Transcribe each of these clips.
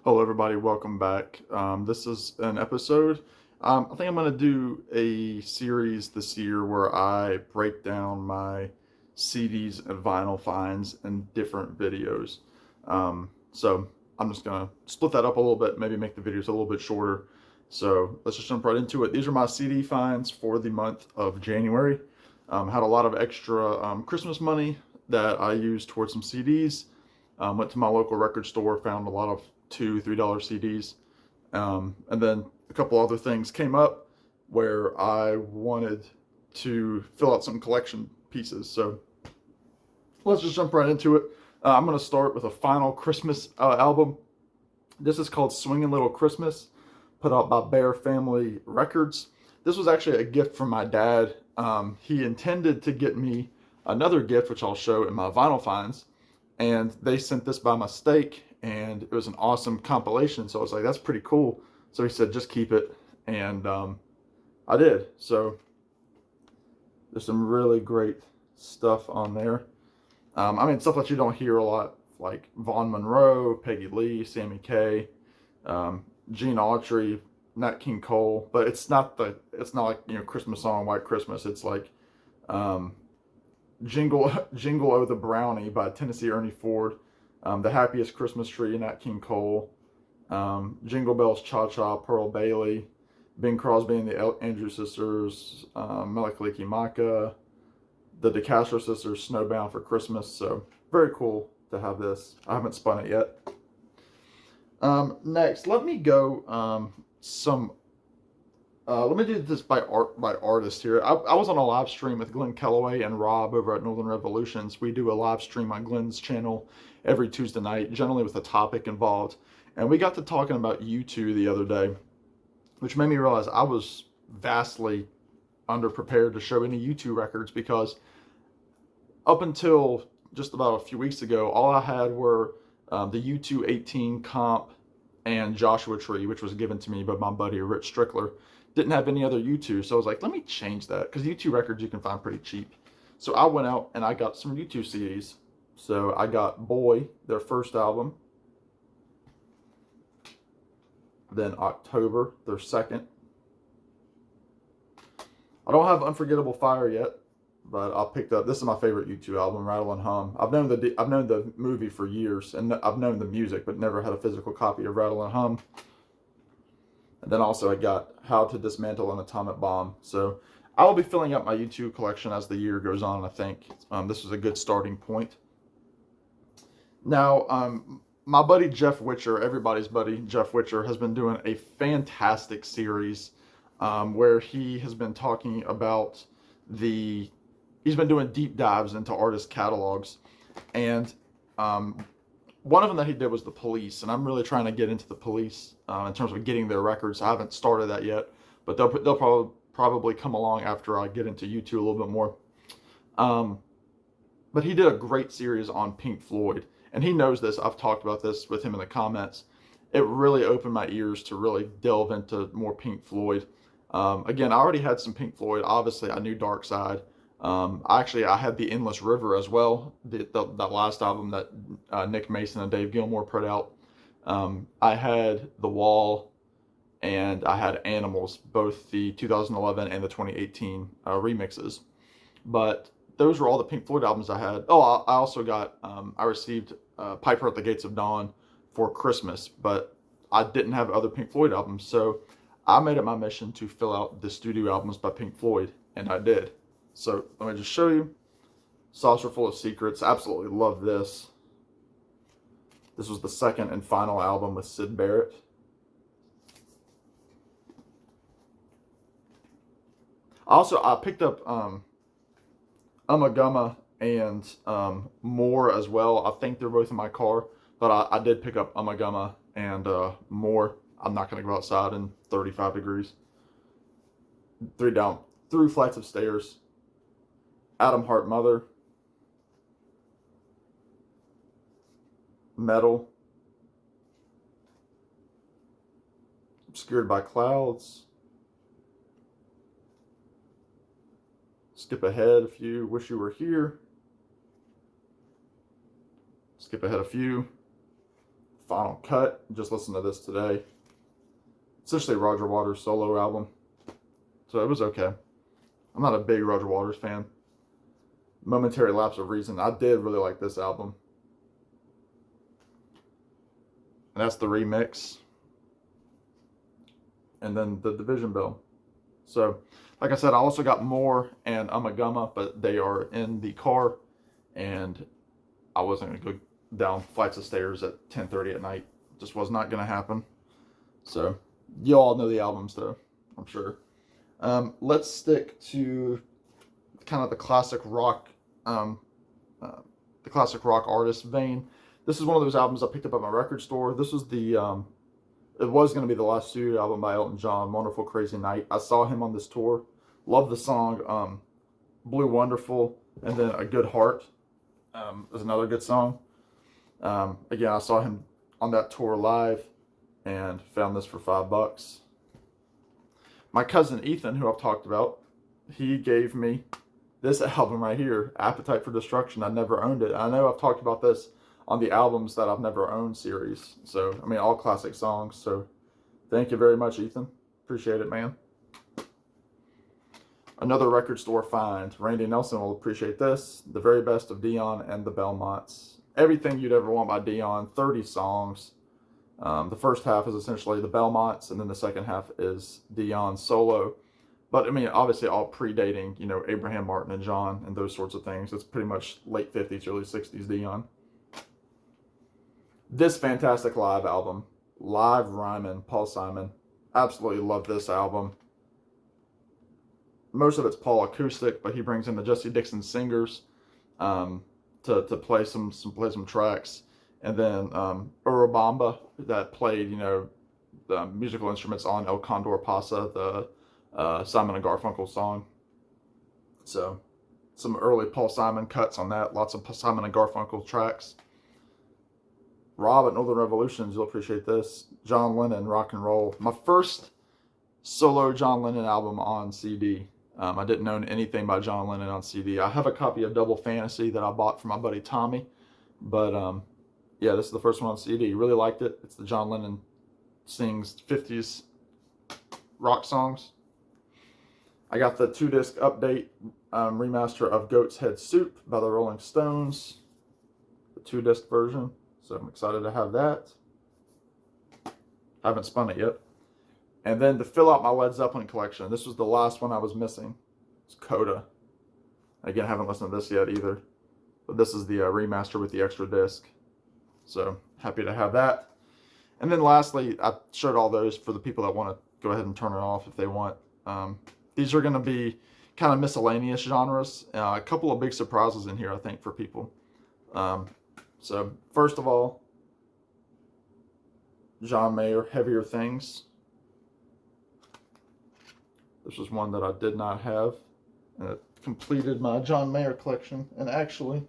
Hello, everybody. Welcome back. This is an episode. I think I'm going to do a series this year where I break down my CDs and vinyl finds in different videos. So I'm just going to split that up a little bit, maybe make the videos a little bit shorter. So let's just jump right into it. These are my CD finds for the month of January. Had a lot of extra Christmas money that I used towards some CDs. Went to my local record store, found a lot of $2, $3 CDs. And then a couple other things came up where I wanted to fill out some collection pieces. So let's just jump right into it. I'm going to start with a final Christmas album. This is called Swingin' Little Christmas, put out by Bear Family Records. This was actually a gift from my dad. He intended to get me another gift, which I'll show in my vinyl finds, and they sent this by mistake, and it was an awesome compilation. So I was like, that's pretty cool. So he said, just keep it, and I did. So there's some really great stuff on there. Stuff that you don't hear a lot, like Vaughn Monroe, Peggy Lee, Sammy Kaye, Gene Autry, Nat King Cole. But it's not like Christmas song, White Christmas. It's like um, Jingle O the Brownie by Tennessee Ernie Ford, The Happiest Christmas Tree, Nat King Cole, Jingle Bells Cha Cha, Pearl Bailey, Bing Crosby and the Andrews Sisters, Mele Kalikimaka, the DeCastro Sisters, Snowbound for Christmas. So very cool to have this. I haven't spun it yet. Next, let me go some. Let me do this by artist here. I was on a live stream with Glenn Kellaway and Rob over at Northern Revolutions. We do a live stream on Glenn's channel every Tuesday night, generally with a topic involved. And we got to talking about U2 the other day, which made me realize I was vastly underprepared to show any U2 records because up until just about a few weeks ago, all I had were the U2 18 comp and Joshua Tree, which was given to me by my buddy Rich Strickler. Didn't have any other U2, so I was like, let me change that because U2 records you can find pretty cheap. So I went out and I got some U2 CDs. So I got Boy, their first album, then October, their second. I don't have Unforgettable Fire yet, but I picked up. This is my favorite U2 album, Rattle and Hum. I've known the movie for years, and I've known the music, but never had a physical copy of Rattle and Hum. And then also I got How to Dismantle an Atomic Bomb. So I will be filling out my U2 collection as the year goes on. I think this was a good starting point. Now, my buddy Jeff Witcher, everybody's buddy Jeff Witcher, has been doing a fantastic series where he has been talking about he's been doing deep dives into artist catalogs, and one of them that he did was the Police, and I'm really trying to get into the Police in terms of getting their records. I haven't started that yet, but they'll probably come along after I get into U2 a little bit more. But he did a great series on Pink Floyd, and he knows this. I've talked about this with him in the comments. It really opened my ears to really delve into more Pink Floyd. Again, I already had some Pink Floyd. Obviously, I knew Dark Side. I had the Endless River as well. That last album that Nick Mason and Dave Gilmour put out. I had The Wall, and I had Animals, both the 2011 and the 2018 remixes. But those were all the Pink Floyd albums I had. Oh, I also got I received Piper at the Gates of Dawn for Christmas, but I didn't have other Pink Floyd albums, so I made it my mission to fill out the studio albums by Pink Floyd, and I did. So let me just show you. Saucer Full of Secrets. Absolutely love this. This was the second and final album with Syd Barrett. I picked up Ummagumma and More as well. I think they're both in my car, but I did pick up Ummagumma and More. I'm not going to go outside in 35 degrees. Through flights of stairs. Atom Heart Mother. Metal. Obscured by Clouds. Skip ahead a few. Wish You Were Here. Skip ahead a few. Final Cut. Just listened to this today. Essentially Roger Waters' solo album. So it was okay. I'm not a big Roger Waters fan. Momentary Lapse of Reason. I did really like this album. And that's the remix. And then the Division Bell. So, like I said, I also got more and Ummagumma, but they are in the car. And I wasn't going to go down flights of stairs at 10:30 at night. Just was not going to happen. So, you all know the albums, though, I'm sure. Let's stick to kind of the classic rock artist vein. This is one of those albums I picked up at my record store. This was it was going to be the last studio album by Elton John, Wonderful Crazy Night. I saw him on this tour. Love the song Blue Wonderful, and then A Good Heart is another good song. Again, I saw him on that tour live and found this for $5. My cousin Ethan, who I've talked about, he gave me this album right here, Appetite for Destruction. I never owned it. I know I've talked about this on the albums that I've never owned series. So, I mean, all classic songs. So, thank you very much, Ethan. Appreciate it, man. Another record store find. Randy Nelson will appreciate this. The Very Best of Dion and the Belmonts. Everything you'd ever want by Dion. 30 songs. The first half is essentially the Belmonts, and then the second half is Dion solo. But, I mean, obviously all predating, you know, Abraham Martin and John and those sorts of things. It's pretty much late 50s, early 60s Dion. This fantastic live album, Live Ryman, Paul Simon. Absolutely love this album. Most of it's Paul acoustic, but he brings in the Jesse Dixon singers to play some tracks. And then Urubamba that played, you know, the musical instruments on El Condor Pasa, the Simon and Garfunkel song. So some early Paul Simon cuts on that. Lots of Simon and Garfunkel tracks. Rob at Northern Revolutions, you'll appreciate this. John Lennon, Rock and Roll. My first solo John Lennon album on CD. I didn't own anything by John Lennon on CD. I have a copy of Double Fantasy that I bought from my buddy Tommy. But yeah, this is the first one on CD. Really liked it. It's the John Lennon sings 50s rock songs. I got the 2-disc update remaster of Goat's Head Soup by the Rolling Stones. The 2-disc version. So I'm excited to have that. Haven't spun it yet. And then to fill out my Led Zeppelin collection, this was the last one I was missing. It's Coda. Again, I haven't listened to this yet either. But this is the remaster with the extra disc. So happy to have that. And then lastly, I showed all those for the people that want to go ahead and turn it off if they want. These are going to be kind of miscellaneous genres. A couple of big surprises in here, I think, for people. So first of all, John Mayer, Heavier Things. This was one that I did not have, and it completed my John Mayer collection. And actually,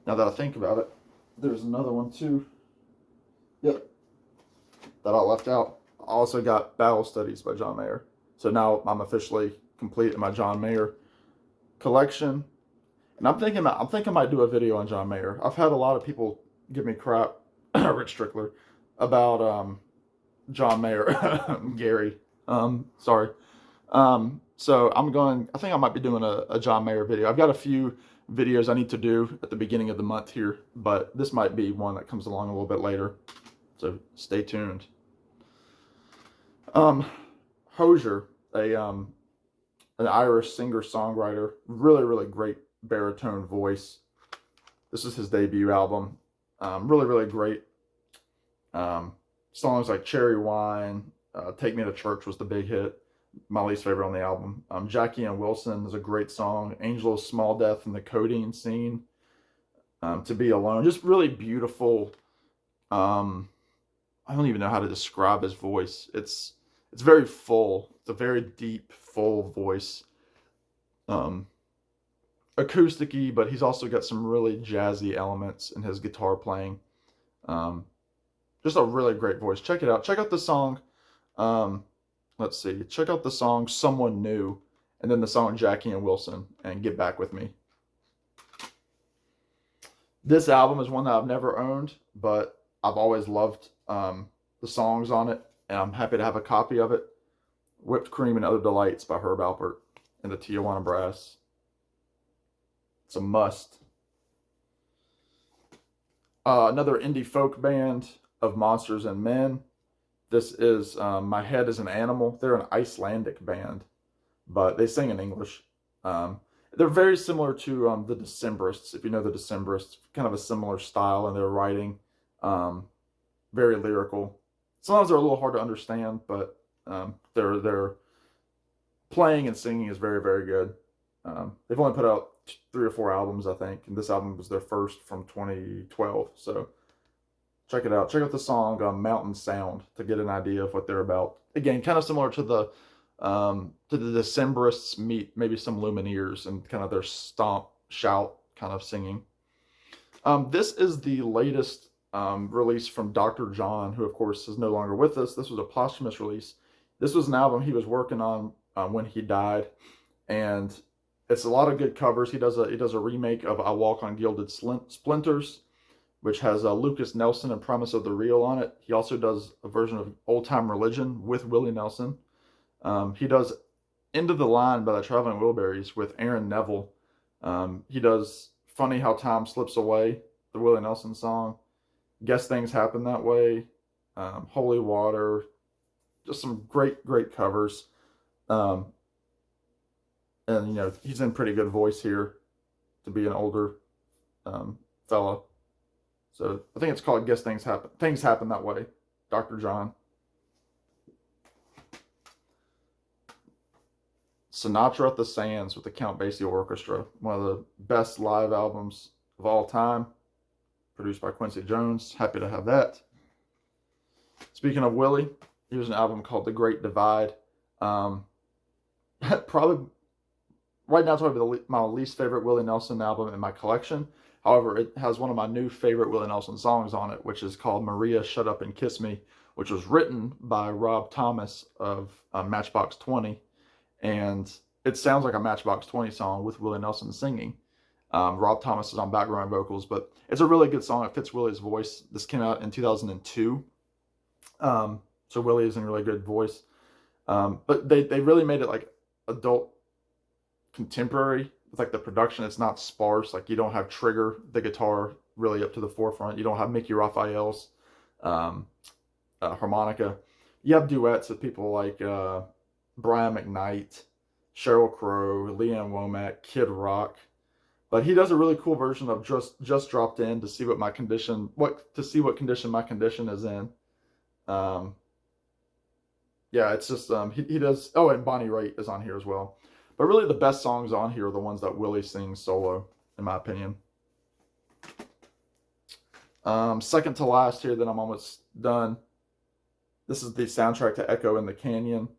now that I think about it, there's another one too. Yep, that I left out. I also got Battle Studies by John Mayer. So now I'm officially complete in my John Mayer collection. And I'm thinking I might do a video on John Mayer. I've had a lot of people give me crap, Rich Strickler, about John Mayer, Gary. Sorry. So I think I might be doing a John Mayer video. I've got a few videos I need to do at the beginning of the month here, but this might be one that comes along a little bit later. So stay tuned. Hozier, an Irish singer-songwriter, really, really great baritone voice. This is his debut album. Really, really great. Songs like Cherry Wine, Take Me to Church was the big hit. My least favorite on the album. Jackie and Wilson is a great song. Angel of Small Death and the Codeine Scene. To Be Alone. Just really beautiful. I don't even know how to describe his voice. It's very full. It's a very deep, full voice. Acousticy, but he's also got some really jazzy elements in his guitar playing. Just a really great voice. Check it out. Check out the song. Let's see. Check out the song Someone New, and then the song Jackie and Wilson, and get back with me. This album is one that I've never owned, but I've always loved the songs on it, and I'm happy to have a copy of it. Whipped Cream and Other Delights by Herb Alpert and the Tijuana Brass. It's a must. Another indie folk band of Monsters and Men. This is My Head is an Animal. They're an Icelandic band, but they sing in English. They're very similar to the Decemberists, if you know the Decemberists. Kind of a similar style in their writing. Very lyrical. Sometimes they're a little hard to understand, but their playing and singing is very, very good. They've only put out 3 or 4 albums, I think, and this album was their first from 2012. So check it out. Check out the song "Mountain Sound" to get an idea of what they're about. Again, kind of similar to the Decemberists meet maybe some Lumineers and kind of their stomp, shout kind of singing. This is the latest release from Dr. John, who of course is no longer with us. This was a posthumous release. This was an album he was working on when he died, and it's a lot of good covers. He does a remake of "I Walk on Gilded Splinters," which has Lucas Nelson and Promise of the Real on it. He also does a version of "Old Time Religion" with Willie Nelson. He does "End of the Line" by the Traveling Wilburys with Aaron Neville. He does "Funny How Time Slips Away," the Willie Nelson song. "Guess Things Happen That Way," "Holy Water," just some great covers. And you know, he's in pretty good voice here to be an older fella. So I think it's called "Guess Things Happen That Way," Dr. John. Sinatra at the Sands with the Count Basie Orchestra, one of the best live albums of all time, produced by Quincy Jones. Happy to have that. Speaking of Willie, here's an album called "The Great Divide." Probably right now it's probably my least favorite Willie Nelson album in my collection. However, it has one of my new favorite Willie Nelson songs on it, which is called "Maria, Shut Up and Kiss Me," which was written by Rob Thomas of Matchbox 20. And it sounds like a Matchbox 20 song with Willie Nelson singing. Rob Thomas is on background vocals, but it's a really good song. It fits Willie's voice. This came out in 2002. So Willie is in really good voice. But they really made it like adult contemporary with like the production. It's not sparse. Like you don't have Trigger, the guitar, really up to the forefront. You don't have Mickey Raphael's harmonica. You have duets with people like Brian McKnight, Sheryl Crow, Leanne Womack, Kid Rock. But he does a really cool version of just dropped in to see what condition my condition is in. Yeah, it's just he does. Oh, and Bonnie Raitt is on here as well. But really, the best songs on here are the ones that Willie sings solo, in my opinion. Second to last here, then I'm almost done. This is the soundtrack to Echo in the Canyon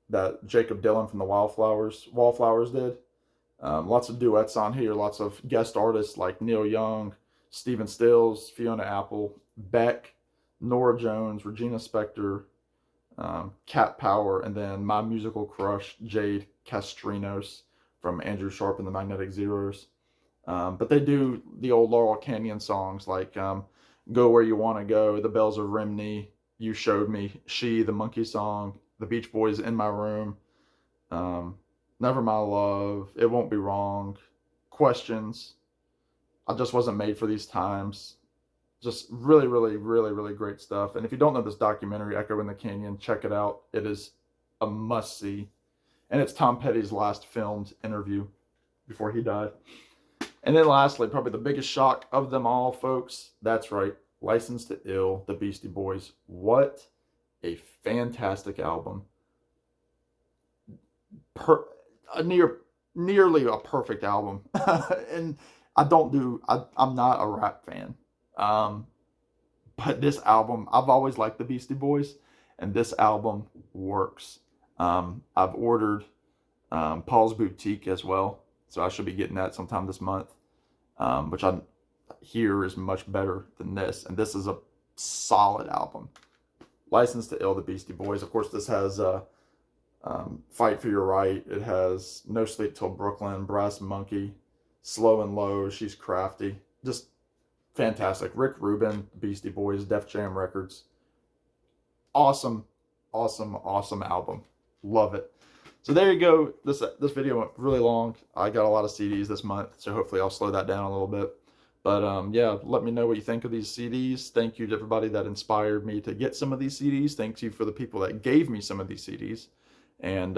that Jacob Dylan from the Wallflowers did. Lots of duets on here, lots of guest artists like Neil Young, Stephen Stills, Fiona Apple, Beck, Norah Jones, Regina Spektor, Cat Power, and then my musical crush, Jade Castrinos from Andrew Sharp and the Magnetic Zeros. But they do the old Laurel Canyon songs like Go Where You Want to Go, The Bells of Rimney, You Showed Me, She, the Monkey Song, The Beach Boys, In My Room, Never My Love, It Won't Be Wrong, Questions, I Just Wasn't Made for These Times. Just really great stuff. And if you don't know this documentary, Echo in the Canyon, check it out. It is a must-see. And it's Tom Petty's last filmed interview before he died. And then lastly, probably the biggest shock of them all, folks. That's right. License to Ill, the Beastie Boys. What a fantastic album. Nearly a perfect album. And I'm not a rap fan. But this album, I've always liked the Beastie Boys, and this album works. I've ordered Paul's Boutique as well, so I should be getting that sometime this month, which I hear is much better than this, and this is a solid album. License to Ill, the Beastie Boys. Of course, this has Fight for Your Right. It has No Sleep Till Brooklyn, Brass Monkey, Slow and Low, She's Crafty. Just fantastic. Rick Rubin, Beastie Boys, Def Jam Records. Awesome, awesome album. Love it. So there you go. This video went really long. I got a lot of CDs this month, so hopefully I'll slow that down a little bit. But yeah, let me know what you think of these CDs. Thank you to everybody that inspired me to get some of these CDs. Thank you for the people that gave me some of these CDs. And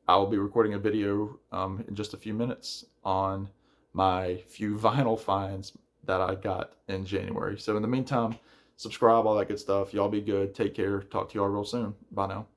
I'll be recording a video in just a few minutes on my few vinyl finds that I got in January. So in the meantime, subscribe, all that good stuff. Y'all be good. Take care. Talk to y'all real soon. Bye now.